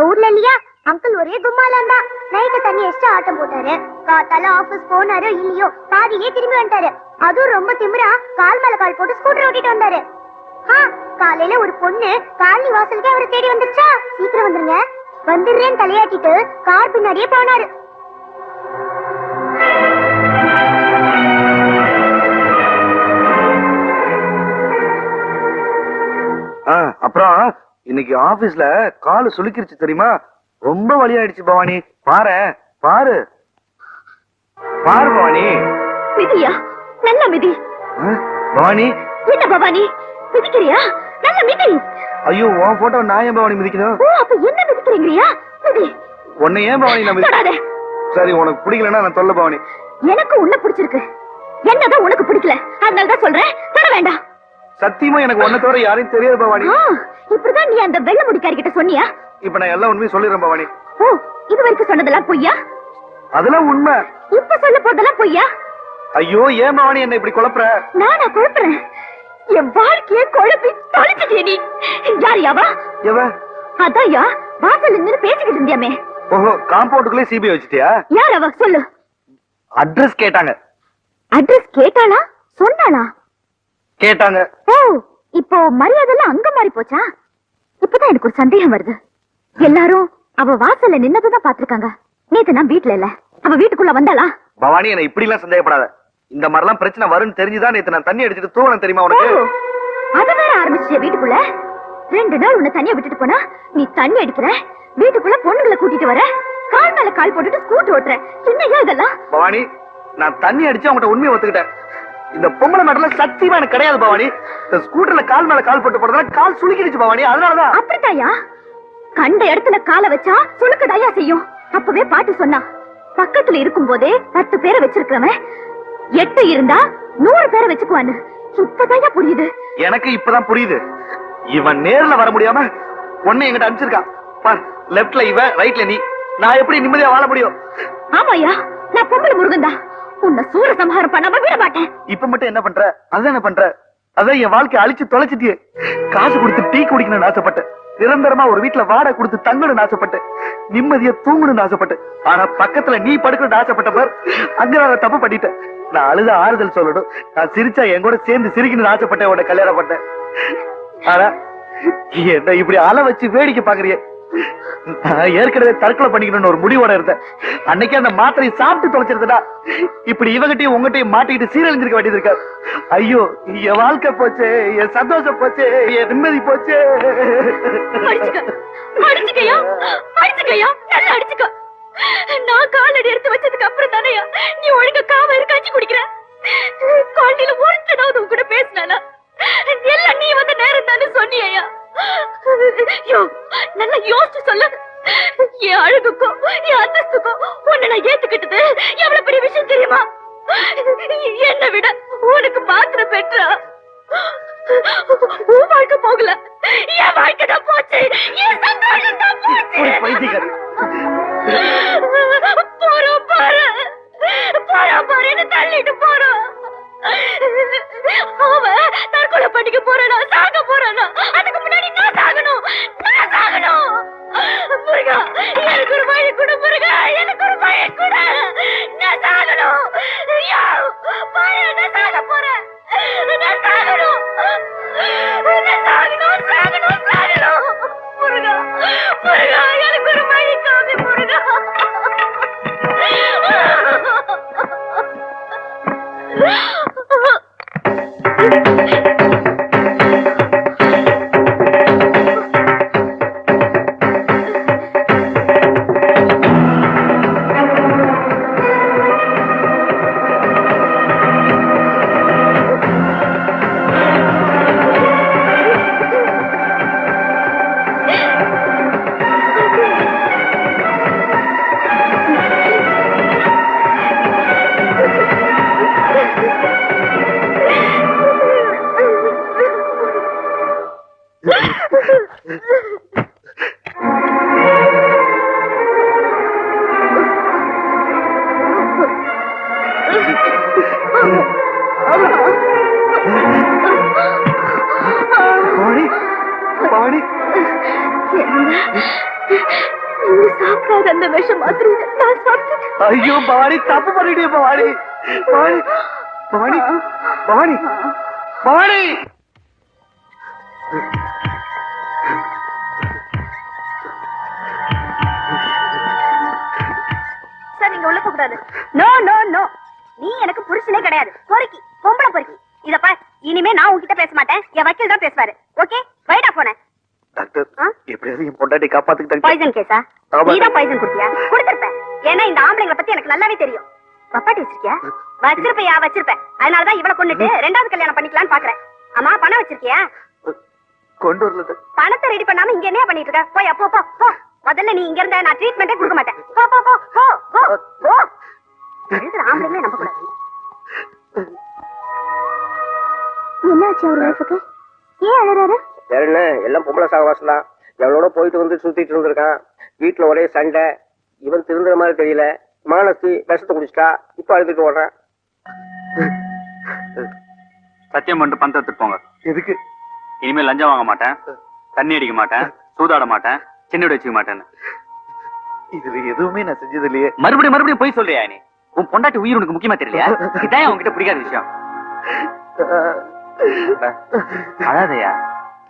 ஊர்ல இல்லையா அங்கிள் ஒரே கும்மாலாம் தான். நைட்டு தண்ணி எக்ஸ்ட்ரா ஆட்டம் போட்டாரு. காத்தால ஆபீஸ் போனாரோ இல்லையோ பாதியிலே திரும்பி வந்துட்டாரு. அதுவும் ரொம்ப திமிரா கால் மேல கால் போட்டு ஸ்கூட்டர் ஓட்டிட்டு வந்தாரு. காலையில ஒரு பொண்ணு காலனி வாசலுக்கே அவரை தேடி வந்துருச்சா. சீக்கிரம் வந்துருங்க வந்துடுறேன்னு தலையாட்டிட்டு கார் பின்னாடியே போனாரு. அப்புறம் இன்னைக்கு ஆபீஸ்ல காலு சுளுக்கிருச்சு தெரியுமா? ரொம்ப வலியாயிடுச்சு பவானி. பாரு பாரு பாரு பவானி. மிதியா? நல்ல மிதி. பவானி என்ன பவானி மிதிக்கிறியா? நல்ல மிதி. ஐயோ உன் போட்டோ நான் ஏன் பவானி மிதிக்கணும்? அப்ப என்ன மிதிக்கிறீங்கயா? மிதி. உன்னை ஏன் பவானி நான் மிதிக்காத? சரி உனக்கு பிடிக்கலன்னா நான் சொல்ல பவானி. எனக்கு உன்னை பிடிச்சிருக்கு. என்னதான் உனக்கு பிடிக்கல அதனாலதான் சொல்றேன். தர வேண்டாம். சத்தியமா எனக்கு ஒன்ன தவிர யாரையும் தெரியாது பவானி. இப்படிதான் நீ அந்த வெள்ள முடிக்காரி கிட்ட சொன்னியா? இப்ப நான் எல்லாம் உண்மையும் சொல்லிடுறேன் பவானி. இது வரைக்கும் சொன்னதெல்லாம் பொய்யா? அதெல்லாம் உண்மை. இப்ப சொல்ல போதெல்லாம் பொய்யா? ஐயோ ஏன் பவானி என்ன இப்படி குழப்புற? நானா குழப்புறேன்? என் வாழ்க்கையை குழப்பி தொலைச்சிட்டே நீ. யாரியாவா? அதான்யா வாசல் நின்று பேசிக்கிட்டு இருந்தியாமே. ஓஹோ காம்பவுண்டுக்குள்ளே சிபிஐ வச்சிட்டியா? யார் அவ சொல்லு. அட்ரஸ் கேட்டாங்க. அட்ரஸ் கேட்டாளா? சொன்னாளா? கேட்டாங்க. இப்போ மரியாதைலாம் அங்க மாறி போச்சா? இப்பதான் எனக்கு ஒரு சந்தேகம் வருது. எல்லாரும் அவ வாசல்ல நின்னதுதான் பாத்திருக்காங்க. நேத்து நான் வீட்டுல இல்ல. அவ வீட்டுக்குள்ள வந்தாளா? பவானி என்ன இப்படி எல்லாம் சந்தேகப்படாத. இந்த மாதிரிலாம் பிரச்சனை வரும்னு தெரிஞ்சுதான் நேத்து நான் தண்ணி அடிச்சிட்டு தூவணும் தெரியுமா உனக்கு? அத வேற ஆரம்பிச்சிய வீட்டுக்குள்ள. 2 நாள் உன்னை தனியா விட்டுட்டு போனா நீ தண்ணி அடிக்கிற, வீட்டுக்குள்ள பொண்ணுங்களை கூட்டிட்டு வர, கால் மேல கால் போட்டுட்டு ஸ்கூட்டர் ஓட்டுற. என்னையா இதெல்லாம்? பவானி நான் தண்ணி அடிச்சு அவங்ககிட்ட உண்மையை ஒத்துக்கிட்டேன். இந்த பொம்பளை மேட்டர்ல சத்தியமா எனக்கு கிடையாது பவானி. இந்த ஸ்கூட்டர்ல கால் மேல கால் போட்டு போறதுனால கால் சுளுக்கிடுச்சு பவானி. அதனாலதான். அப்படித்தாயா? கண்ட இடத்துல காலை வச்சா சுளுக்கதாயா செய்யும். அப்பவே பாட்டு சொன்னா பக்கத்துல இருக்கும் போதே 10 பேரை வச்சிருக்கிறவன் 8 இருந்தா 100 பேரை வச்சுக்குவான்னு. இப்பதாயா புரியுது. எனக்கு இப்பதான் புரியுது. இவன் நேர்ல வர முடியாம ஒண்ணு எங்கிட்ட அனுப்பிச்சிருக்கான். லெப்ட்ல இவன் ரைட்ல நீ. நான் எப்படி நிம்மதியா வாழ முடியும்? ஆமாயா நான் பொம்பளை முருகன்தான். உன்னை சூர சம்ஹாரம் பண்ணாம விட மாட்டேன். இப்ப மட்டும் என்ன பண்ற? அதான் என்ன பண்ற? அதான் என் வாழ்க்கையை அழிச்சு தொலைச்சிட்டியே. காசு கொடுத்து டீ குடிக்கணும்னு ஆசைப்பட்டேன். நிரந்தரமா ஒரு வீட்டுல வாடகை கொடுத்து தங்கணும்னு ஆசைப்பட்டேன். நிம்மதியா தூங்கணும்னு ஆசைப்பட்டேன். ஆனா பக்கத்துல நீ படுக்கணும்னு ஆசைப்பட்ட பார், அங்க நான் தப்பு பண்ணிட்டேன். நான் அழுத ஆறுதல் சொல்லணும், நான் சிரிச்சா என் கூட சேர்ந்து சிரிக்கணும்னு ஆசைப்பட்டேன். உன்னை கல்யாணம் பண்ணேன். ஆனா என்ன இப்படி அலை வச்சு வேடிக்கை பாக்குறிய? ஏற்கனவே தற்கொலை பண்ணிக்கணும்னு ஒரு முடிவோட இருந்தேன். அன்னைக்கு அந்த மாத்திரையை சாப்பிட்டு தொலைச்சிருந்தா இப்படி இவங்கிட்டையும் உங்ககிட்டையும் மாட்டிக்கிட்டு சீரழிஞ்சிருக்க வேண்டியது இருக்க. ஐயோ என் வாழ்க்கை போச்சு, என் சந்தோஷம் போச்சு, என் நிம்மதி போச்சு. நான் காலடி எடுத்து வச்சதுக்கு அப்புறம் தானே நீ ஒழுங்கா காவ காய்ச்சி குடிக்கிற. காலையில ஒருத்தனாவது உன் கூட பேசினானா? எல்லாம் நீ வந்த நேரம் தானே சொன்னியா? நல்லா யோசிச்சு சொல்லு. என் அழகுக்கும் என் அந்தஸ்துக்கும் உன்னை நான் ஏத்துக்கிட்டது எவ்வளவு பெரிய விஷயம் தெரியுமா? என்னை விட உனக்கு மாத்திரம் பெற்றா உன் வாழ்க்கை போகல, என் வாழ்க்கை தான் போச்சு. என் சந்தோஷம் தான் போச்சு. போறோம் பாரு போறோம் பாருன்னு தள்ளிட்டு போறோம். அவன் தற்கொலை பண்ணிக்க போறானா சாக போறானா? அதுக்கு முன்னாடி நான் சாகணும், நான் சாகணும். முருகா எனக்கு ஒரு வழி கொடு. முருகா எனக்கு ஒரு வழி கொடு. நான் சாகணும். நான் சாக போறேன். நான் சாகணும். நான் சாகணும் சாகணும் சாகணும். முருகா முருகா எனக்கு ஒரு வழி காமி. முருகா Barney? Barney? சாப்பிடாத அந்த விஷம் மாத்திரை நான் சாப்பிட்டேன். ஐயோ பவானி, தப்பு பண்ணிட்டே பவானி. பவானி பவானி பவானி பவானி. சார், நீங்க உள்ள போக கூடாது. நோ நோ நோ, நீ எனக்கு புருஷனே கிடையாது. பொறுக்கி, பொம்பளை பொறுக்கி. இத பாரு, இனிமே நான் உன்கிட்ட பேச மாட்டேன். என் வக்கீல் தான் பேசுவாரு. ஓகே, வைடா போன. டாக்டர், எப்படியாவது என் பொண்டாட்டி காப்பாத்துக்கிட்டாங்க. பாய்சன் கேஸா? நீதான் பாய்சன் குடுத்தியா? குடுத்திருப்ப. ஏன்னா இந்த ஆம்பளைங்களை பத்தி எனக்கு நல்லாவே தெரியும். பப்பாட்டி வச்சிருக்கியா? வச்சிருப்பையா? வச்சிருப்பேன். அதனாலதான் இவளை கொண்டுட்டு ரெண்டாவது கல்யாணம் பண்ணிக்கலாம்னு பாக்குறேன். ஆமா, பணம் வச்சிருக்கியா? கொண்டு வரல. பணத்தை ரெடி பண்ணாம இங்க என்ன பண்ணிட்டு இருக்க? போய் அப்போ போ போ. முதல்ல நீ இங்க இருந்த நான் ட்ரீட்மெண்டே கொடுக்க மாட்டேன். போ போ போ போ போ போ. எழுதுற ஆம்பளைங்களே நம்ப கூடாது. என்னாச்சு அவர் லைஃபுக்கு? ஏன் அழறாரு? வேற என்ன, எல்லாம் பொம்பளை சாகவாசம் தான். எவனோட போயிட்டு வந்து சுத்திட்டு இருந்திருக்கான். வீட்டுல ஒரே சண்டை. இவன் திருந்துற மாதிரி தெரியல. மானசி விஷத்தை குடிச்சிட்டா. இப்ப அழுதுட்டு ஓடுறான். சத்தியம் பண்ணிட்டு பணத்தை எடுத்துட்டு போங்க. எதுக்கு? இனிமேல் லஞ்சம் வாங்க மாட்டேன், தண்ணி அடிக்க மாட்டேன், சூதாட மாட்டேன், சின்ன வீடு வச்சுக்க மாட்டேன்னு. இதுல எதுவுமே நான் செஞ்சது இல்லையே. மறுபடியும் போய் சொல்றியா நீ? உன் பொண்டாட்டி உயிர் உனக்கு முக்கியமா தெரியலையா? இதான் உன்கிட்ட பிடிக்காத விஷயம். அழாதையா,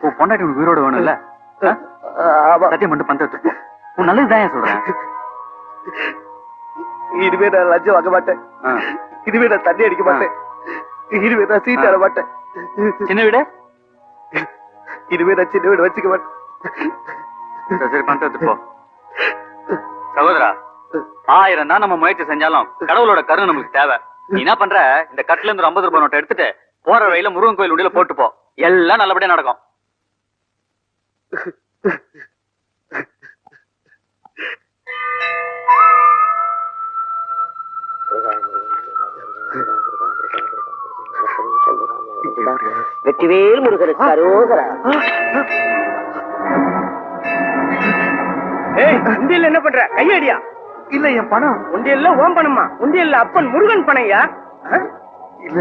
உன் பொண்டாட்டி உனக்கு உயிரோட வேணும் இல்ல? சத்தியம் பண்ணிட்டு பணத்தை எடுத்துட்டு போ. உன் நல்லதுதான் சொல்றேன். இனிமே நான் லஞ்சம் வாங்க மாட்டேன். இனிமே நான் தண்ணி அடிக்க மாட்டேன். இனிமே நான் சீட் ஆட மாட்டேன். சின்ன வீடு? இனிமே நான் சின்ன வீடு வச்சுக்க மாட்டேன். சரி, பணத்தை எடுத்துட்டு போ. சகோதரா, 1000 தான் நம்ம முயற்சி செஞ்சாலும் கடவுளோட கருணை நமக்கு தேவை. நீ என்ன பண்ற, இந்த கட்டுல இருந்து 50 ரூபாய் நோட்டை எடுத்துட்டு போற வழியில முருகன் கோயில் உண்டியில போட்டு போ. எல்லாம் நல்லபடியா நடக்கும். வெற்றிவேல் முருகனுக்கு அரோகரா. உண்டியல் என்ன பண்ற? கையடியா? இல்ல, என் பணம். உண்டியல்ல ஓம் பணமா? உண்டியல்ல அப்பன் முருகன் பணையா? இல்ல,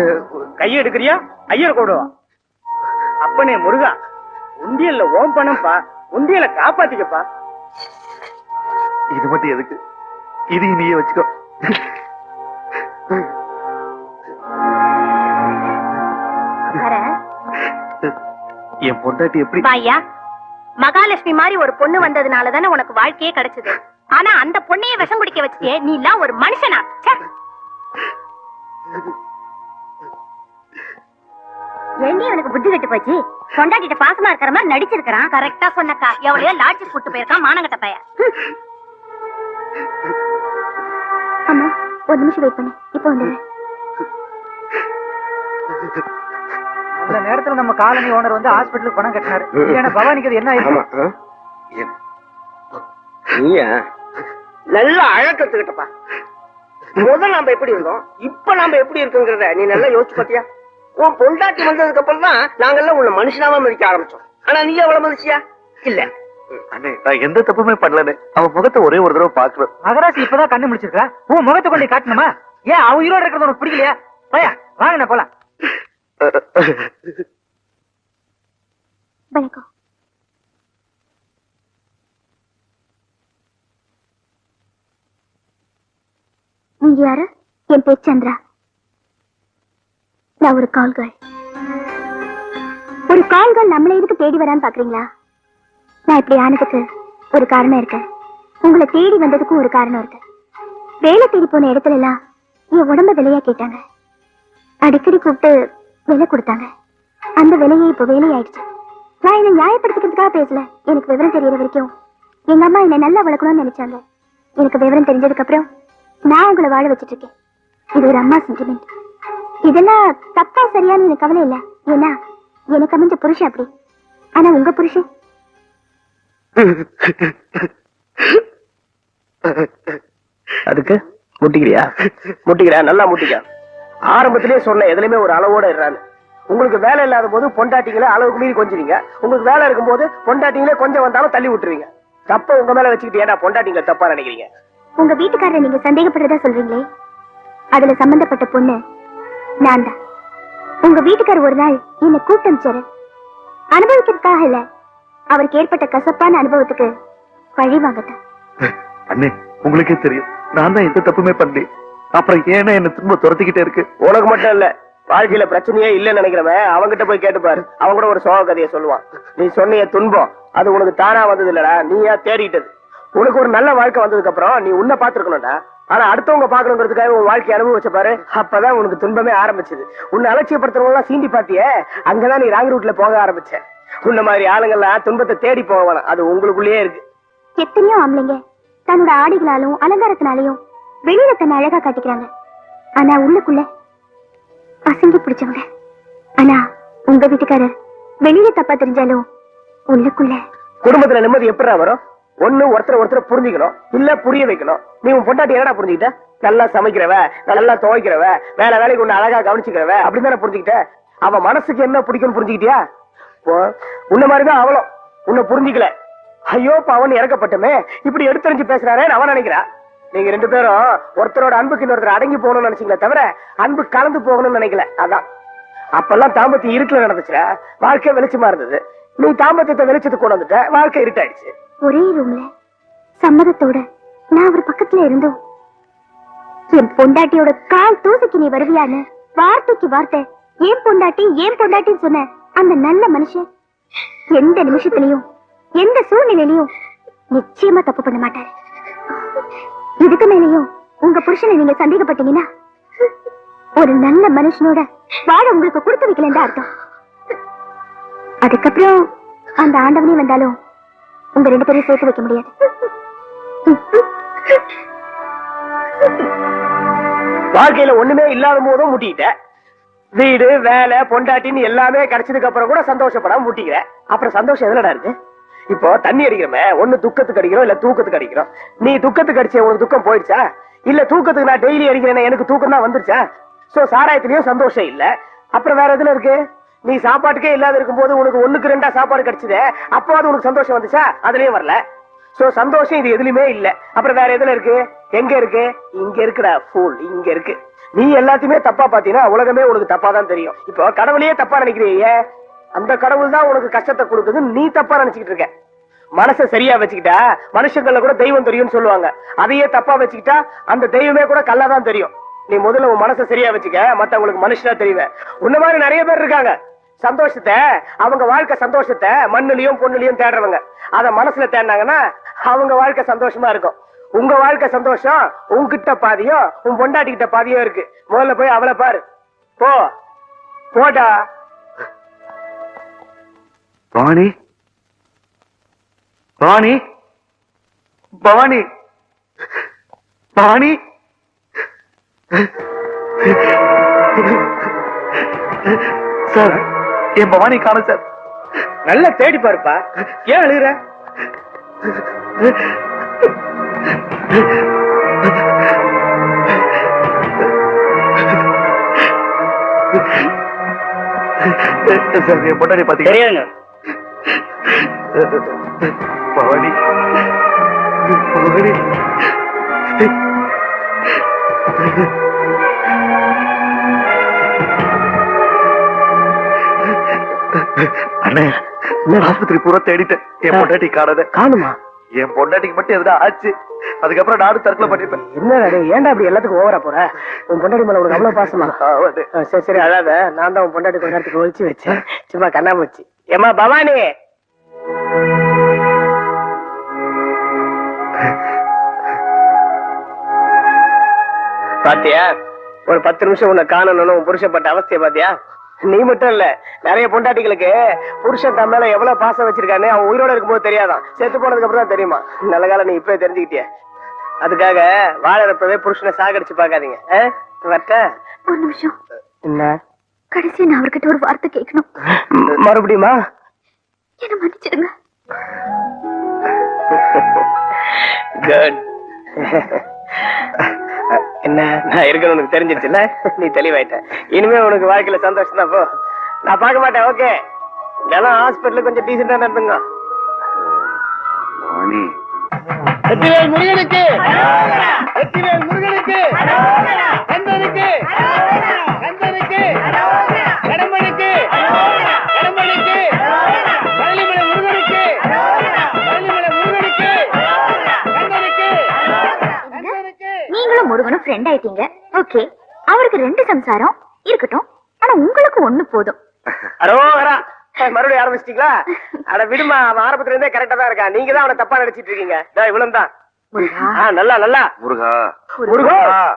கைய எடுக்கிறியா? ஐயர் கூடுவா. அப்பனே முருகா, உண்டியல்ல ஓம் பணம்ப்பா. உண்டியல காப்பாத்திக்கப்பா. இது மட்டும் எதுக்கு? இது நீயே வச்சுக்கோ. என் பொண்டாட்டி எப்படி? பாய்யா, மகாலட்சுமி மாதிரி ஒரு பொண்ணு வந்ததுனால தானே உனக்கு வாழ்க்கையே கிடைச்சது. ஆனா அந்த பொண்ணைய விஷம் குடிக்க வச்சுட்டே. நீ எல்லாம் ஒரு மனுஷனா? ஏண்டி அவனுக்கு புத்தி கெட்டு போச்சு? பொண்டாட்டிட்ட பாசமா இருக்கிற மாதிரி நடிச்சிருக்கான். கரெக்டா சொன்னக்கா. எவ்வளவு லாட்ஜி கூட்டு போயிருக்கான் மானங்கட்ட பையன். அம்மா, ஒரு நிமிஷம் வெயிட் பண்ணு. இப்ப வந்துடுறேன். அந்த நேரத்துல நம்ம காலனி ஓனர் வந்து ஹாஸ்பிட்டலுக்கு பணம் கட்டினாரு. ஏன்னா பவானிக்கு அது என்ன ஆயிடுச்சு? நீயா நல்லா அழக்கத்துக்கிட்டப்பா. முதல்ல நாம எப்படி இருந்தோம், இப்ப நாம எப்படி இருக்குங்கிறத நீ நல்லா யோசிச்சு பாத்தியா? உன் பொண்டாட்டி வந்ததுக்கு அப்புறம் தான் நாங்கெல்லாம் உன்னை மனுஷனாவா மதிக்க ஆரம்பிச்சோம். ஆனா நீ அவ்வளவு மதிச்சியா? இல்ல அண்ணே, நான் எந்த தப்புமே பண்ணலன்னு. அவன் முகத்தை ஒரே ஒரு தடவை பாக்குறேன். மகராசி இப்பதான் கண்ணு முடிச்சிருக்கா. உன் முகத்தை கொண்டு காட்டணுமா? ஏன் அவன் உயிரோட இருக்கிறது உனக்கு பிடிக்கலையா? பையா வாங்க போலாம். வணக்கம். நீங்க யாரு? என் பேர் சந்திரா. நான் ஒரு கால் கேர்ள். ஒரு கால் கேர்ள் நம்மள எதுக்கு தேடி வரான்னு பாக்குறீங்களா? நான் இப்படி ஆனதுக்கு ஒரு காரணம் இருக்கு. உங்களை தேடி வந்ததுக்கும் ஒரு காரணம் இருக்கு. வேலை தேடி போன இடத்துல எல்லாம் என் உடம்ப விலையா கேட்டாங்க. அடிக்கடி கூப்பிட்டு விலை கொடுத்தாங்க. அந்த விலையே இப்ப வேலையாயிடுச்சு. நான் என்ன நியாயப்படுத்திக்கிறதுக்காக பேசல. எனக்கு விவரம் தெரியற வரைக்கும் எங்க அம்மா என்ன நல்லா வளர்க்கணும்னு நினைச்சாங்க. எனக்கு விவரம் தெரிஞ்சதுக்கு அப்புறம் நான் உங்களை வாழ வச்சிட்டு இருக்கேன். இது ஒரு அம்மா சென்டிமெண்ட். இதெல்லாம் தப்பா சரியானு எனக்கு கவலை இல்ல. ஏன்னா எனக்கு அமைஞ்ச புருஷன் அப்படி. ஆனா உங்க புருஷன் அதுக்கு முட்டிக்கிறியா? முட்டிக்கிறா, நல்லா முட்டிக்க. ஆரம்பத்திலேயே சொன்ன எதுலயுமே ஒரு அளவோட இருறான்னு. உங்களுக்கு வேலை இல்லாத போது பொண்டாட்டிங்களே அளவுக்கு மீறி கொஞ்சுவீங்க. உங்களுக்கு வேலை இருக்கும் போது பொண்டாட்டிங்களே கொஞ்சம் வந்தாலும் தள்ளி விட்டுருவீங்க. தப்ப உங்க மேல வச்சுக்கிட்டு ஏன்னா பொண்டாட்டிங்க தப்பா நினைக்கிறீங்க? உங்க வீட்டுக்காரரை நீங்க சந்தேகப்படுறதா சொல்றீங்களே, அதுல சம்பந்தப்பட்ட பொண்ணு நான் தான். உங்க வீட்டுக்காரர் ஒரு நாள் என்ன கூப்பிட்டு அனுப்பிச்சாரு. அனுபவிக்கிறதுக்காக இல்ல, அவருக்கு ஏற்பட்ட கசப்பான அனுபவத்துக்கு பழி வாங்கத்தான். அண்ணே உங்களுக்கே தெரியும் நான் தான் எந்த தப்புமே பண்ணேன். அப்புறம் ஏன்னா என்ன திரும்ப துரத்திக்கிட்டே இருக்கு? உனக்கு மட்டும் இல்ல, வாழ்க்கையில பிரச்சனையே இல்லைன்னு நினைக்கிறவன் அவங்கிட்ட போய் கேட்டுப்பாரு. அவன் கூட ஒரு சோக கதையை சொல்லுவான். நீ சொன்னிய துன்பம் அது உனக்கு தானா வந்தது இல்லடா, நீயா தேடிட்டது. உனக்கு ஒரு நல்ல வாழ்க்கை வந்ததுக்கு அப்புறம் நீ உன்னை பாத்துருக்கணும்டா. ஆனா அடுத்தவங்க பாக்கணுங்கிறதுக்காக உன் வாழ்க்கை அனுபவிச்ச பாரு, அப்பதான் உனக்கு துன்பமே ஆரம்பிச்சது. உன்னை அலட்சியப்படுத்துறவங்க சீண்டி பாத்தியே, அங்கதான் நீ ராங் ரூட்ல போக ஆரம்பிச்ச. உன்ன மாதிரி ஆளுங்கெல்லாம் துன்பத்தை தேடி போக வேணாம், அது உங்களுக்குள்ளேயே இருக்கு. எத்தனையோ ஆம்பளைங்க தன்னோட ஆடைகளாலும் அலங்காரத்தினாலையும் வெளியில தன்னை அழகா காட்டிக்கிறாங்க. ஆனா உள்ளுக்குள்ள அசங்கி பிடிச்சவங்க. ஆனா உங்க வீட்டுக்காரர் வெளியில தப்பா தெரிஞ்சாலும் உள்ளுக்குள்ள. குடும்பத்துல நிம்மதி எப்படா வரும்? ஒண்ணு ஒருத்தர் புரிஞ்சுக்கணும், இல்ல புரிய வைக்கணும். நீ உன் பொண்டாட்டி என்னடா புரிஞ்சுக்கிட்ட? நல்லா சமைக்கிறவ, நல்லா துவைக்கிறவ, வேலைக்கு ஒண்ணு அழகா கவனிச்சுக்கிறவ அப்படின்னு தானே புரிஞ்சுக்கிட்ட? அவன் மனசுக்கு என்ன பிடிக்கும்னு புரிஞ்சுக்கிட்டியா? உன்ன மாதிரிதான் அவளும் உன்னை புரிஞ்சுக்கல. ஐயோ அவன் இறக்கப்பட்டுமே இப்படி எடுத்தறிஞ்சு பேசுறாரேன்னு அவன் நினைக்கிறா. நீங்க ரெண்டு பேரும் ஒருத்தரோட அன்புக்கு இன்னொருத்தர் அடங்கி போகணும்னு நினைச்சீங்களே தவிர அன்பு கலந்து போகணும்னு நினைக்கல. அதான் அப்பெல்லாம் தாம்பத்தியம் இருட்டுல நடந்துச்சுல, வாழ்க்கை வெளிச்சமா இருந்தது. நீ தாம்பத்தியத்தை வெளிச்சத்துக்கு கொண்டு வந்துட்ட, வாழ்க்கை இருட்டாயிடுச்சு. ஒரே ரூம்ல சம்மதத்தோட நான் அவர் பக்கத்துல இருந்தோம். என் பொண்டாட்டியோட கால் தூசிக்கு நீ வருவியான்னு வார்த்தைக்கு வார்த்தை ஏன் பொண்டாட்டின்னு சொன்ன அந்த நல்ல மனுஷன் எந்த நிமிஷத்திலையும் எந்த சூழ்நிலையிலையும் நிச்சயமா தப்பு பண்ண மாட்டாரு. இதுக்கு மேலேயும் உங்க புருஷனை நீங்க சந்தேகப்பட்டீங்கன்னா ஒரு நல்ல மனுஷனோட வாழ உங்களுக்கு கொடுத்து வைக்கலன்னு அர்த்தம். அதுக்கப்புறம் அந்த ஆண்டவனே வந்தாலும் உங்க ரெண்டு பேரையும் சேர்த்து வைக்க முடியாது. வாழ்க்கையில ஒண்ணுமே இல்லாத போதும் முட்டிக்கிட்ட. வீடு வேலை பொண்டாட்டின்னு எல்லாமே கிடைச்சதுக்கு அப்புறம் கூட சந்தோஷப்படாம முட்டிக்கிற. அப்புறம் சந்தோஷம் எதுலடா இருக்கு? இப்போ தண்ணி அடிக்கிறோமே, ஒண்ணு துக்கத்துக்கு அடிக்கிறோம் இல்ல தூக்கத்துக்கு அடிக்கிறோம். நீ துக்கத்துக்கு அடிச்ச உனக்கு துக்கம் போயிடுச்சா? இல்ல தூக்கத்துக்கு நான் டெய்லி அடிக்கிறேன் எனக்கு தூக்கம் தான் வந்துருச்சா? சோ சாராயத்திலயும் சந்தோஷம் இல்ல, அப்புறம் வேற எதுல இருக்கு? நீ சாப்பாட்டுக்கே இல்லாத இருக்கும் போது உனக்கு 1க்கு 2 சாப்பாடு கிடைச்சதே, அப்போது உனக்கு சந்தோஷம் வந்துச்சா? அதுலயும் வரல. சோ சந்தோஷம் இது எதுலயுமே இல்ல, அப்புறம் வேற எதுல இருக்கு? எங்க இருக்கு? இங்க இருக்குடா ஃபூல், இங்க இருக்கு. நீ எல்லாத்தையுமே தப்பா பாத்தீங்கன்னா உலகமே உனக்கு தப்பா தான் தெரியும். இப்போ கடவுளையே தப்பா நினைக்கிறீங்க, அந்த கடவுள் தான் உனக்கு கஷ்டத்தை கொடுக்குதுன்னு நீ தப்பா நினைச்சுக்கிட்டு இருக்க. மனசை சரியா வச்சுக்கிட்டா மனுஷங்கள கூட தெய்வம் தெரியும்னு சொல்லுவாங்க. அதையே தப்பா வச்சுக்கிட்டா அந்த தெய்வமே கூட கல்லாதான் தெரியும். நீ முதல்ல உன் மனசை சரியா வச்சுக்க, மத்தவங்களுக்கு மனுஷனா தெரியுவேன். உன்ன மாதிரி நிறைய பேர் இருக்காங்க. சந்தோஷத்தை அவங்க வாழ்க்கை சந்தோஷத்தை மண்ணுலயும் பொண்ணுலயும் தேடுறவங்க. அத மனசுல தேடினாங்கன்னா அவங்க வாழ்க்கை சந்தோஷமா இருக்கும். உங்க வாழ்க்கை சந்தோஷம் உன்கிட்ட பாதியும் உன் பொண்டாட்டி கிட்ட பாதியும் இருக்கு. முதல்ல போய் அவளை பாரு. போடா. பவானி பவானி பவானி பவானி சார், என் பவானி காணோம் சார். நல்லா தேடி பாருப்பா. ஏன் அழுகுற? சார், என் பொண்டாடி பாத்தீங்க. பவானி பவானி அண்ணே, ஆஸ்பத்திரி பூரா தேடிட்டேன், என் பொண்டாட்டி காணுமா? என் பொண்டாட்டிக்கு மட்டும் எதுனா ஆச்சு, அதுக்கப்புறம் நானும் தற்கொலை பண்ணிப்பேன். என்ன ஏன்டா அப்படி எல்லாத்துக்கும் ஓவரா போற? உன் பொண்டாட்டி மேல உனக்கு அவ்வளவு பாசமா? சரி சரி, அழாத. நான் தான் உன் பொண்டாட்டி கொஞ்ச நேரத்துக்கு ஒழிச்சு வச்சேன், சும்மா கண்ணாம வச்சு. ஏமா பவானி, பாத்தியா ஒரு 10 நிமிஷம் உன்னை காணணும்னு உன் புருஷப்பட்ட அவஸ்தைய பாத்தியா? நீ மட்டும் இல்ல, நிறைய பொண்டாட்டிகளுக்கு புருஷன் தன் மேல எவ்வளவு பாசம் வச்சிருக்கான்னு அவன் உயிரோட இருக்கும்போது தெரியாதான், செத்து போனதுக்கு அப்புறம் தான் தெரியுமா. நல்ல காலம் நீ இப்பவே தெரிஞ்சுக்கிட்டிய. அதுக்காக வாழறப்பவே புருஷனை சாகடிச்சு பாக்காதீங்க. ஒரு நிமிஷம். என்ன? கடைசியா நான் அவர்கிட்ட ஒரு வார்த்தை கேட்கணும். மறுபடியுமா? என்ன மன்னிச்சிடுங்க. குட். என்ன நான் இருக்கணும் உனக்கு தெரிஞ்சிருச்சுல்ல, நீ தெளிவாயிட்ட. இனிமே உனக்கு வாழ்க்கையில சந்தோஷம் தான். போ, நான் பார்க்க மாட்டேன். ஓகே, இதெல்லாம் ஹாஸ்பிட்டல் கொஞ்சம் டீசெண்டா நடந்துங்க. வெற்றிவேல் முருகனுக்கு, வெற்றிவேல் முருகனுக்கு, கந்தனுக்கு, கந்தனுக்கு, கடம்பனுக்கு, கடம்பனுக்கு, வள்ளிமலை முருகனுக்கு, வள்ளிமலை முருகனுக்கு, கந்தனுக்கு. ஃப்ரெண்ட் ஆயிட்டீங்க. ஓகே, அவருக்கு 2 சம்சாரம் இருக்கட்டும். ஆனா உங்களுக்கு 1 போதும். அரோகரா மறுபடியும் ஆரம்பிச்சிட்டீங்களா? அட விடுமா, அவன் ஆரம்பத்துல இருந்தே கரெக்டா தான் இருக்கான். நீங்க தான் அவனை தப்பா நினைச்சிட்டு இருக்கீங்க. இவ்வளவு தான். முருகா, நல்லா நல்லா முருகா முருகா